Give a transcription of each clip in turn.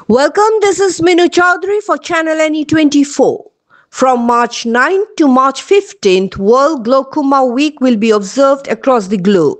Welcome, this is Minu Chaudhary for Channel NE24. From March 9th to March 15th, World Glaucoma Week will be observed across the globe.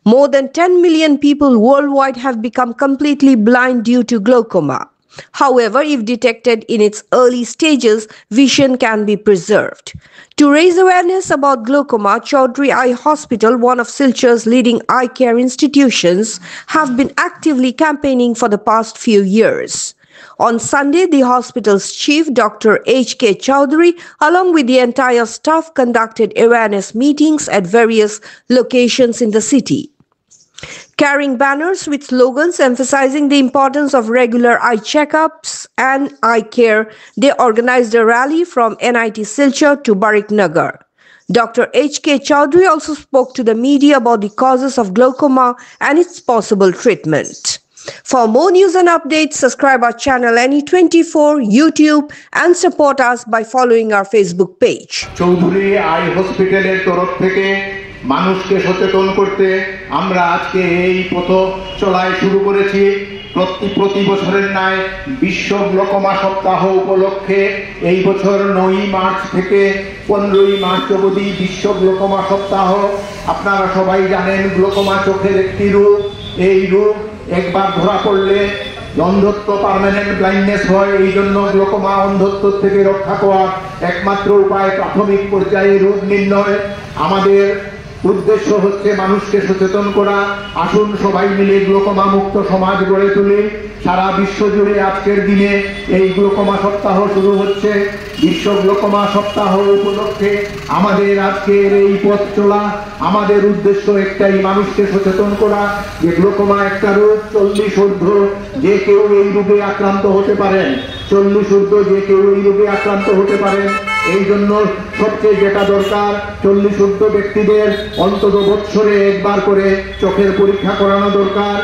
More than 10 million people worldwide have become completely blind due to glaucoma. However, if detected in its early stages, vision can be preserved. To raise awareness about glaucoma, Chaudhary Eye Hospital, one of Silchur's leading eye care institutions, have been actively campaigning for the past few years. On Sunday, the hospital's chief, Dr. H.K. Chaudhary, along with the entire staff, conducted awareness meetings at various locations in the city. Carrying banners with slogans emphasizing the importance of regular eye checkups and eye care, they organized a rally from NIT Silchur to Barik Nagar. Dr. H.K. Chaudhary also spoke to the media about the causes of glaucoma and its possible treatment. For more news and updates, subscribe our channel NE24, YouTube, and support us by following our Facebook page. Chowdhury I হসপিটালের তরফ থেকে মানুষকে সচেতন করতে আমরা আজকে এই পথ চলায় শুরু করেছি। প্রতি বছরের ন্যায় বিশ্ব গ্লোকোমা সপ্তাহ উপলক্ষে এই বছর 9 মার্চ থেকে 15 মার্চ অবধি বিশ্ব গ্লোকোমা সপ্তাহ। আপনারা সবাই জানেন গ্লোকোমা চোখের একটি রোগ। এই রোগ একবার ধরা পড়লে অন্ধত্ব পার্মানেন্ট ব্লাইন্ডনেস হয়। এই জন্য গ্লোকোমা অন্ধত্ব থেকে রক্ষা পাওয়ার একমাত্র উপায় প্রাথমিক পর্যায়ে রোগ নির্ণয়। আমাদের উদ্দেশ্য হচ্ছে মানুষকে সচেতন করা। আসুন সবাই মিলে গ্লোকোমা মুক্ত সমাজ গড়ে তুলি। সারা বিশ্ব জুড়ে আজকের দিনে এই গ্লোকোমা সপ্তাহ শুরু হচ্ছে। বিশ্ব গ্লোকোমা সপ্তাহ উপলক্ষে আমাদের আজকের এই পথ চলা। আমাদের উদ্দেশ্য একটাই, মানুষকে সচেতন করা যে গ্লোকোমা একটা রোগ, 40 ঊর্ধ্ব যে কেউ এই রোগে আক্রান্ত হতে পারেন। 40 ঊর্ধ্ব যে কেউ এই রোগে আক্রান্ত হতে পারেন। এই জন্য সবচেয়ে যেটা দরকার, 40 ঊর্ধ্ব ব্যক্তিদের অন্তত বৎসরে একবার করে চোখের পরীক্ষা করানো দরকার।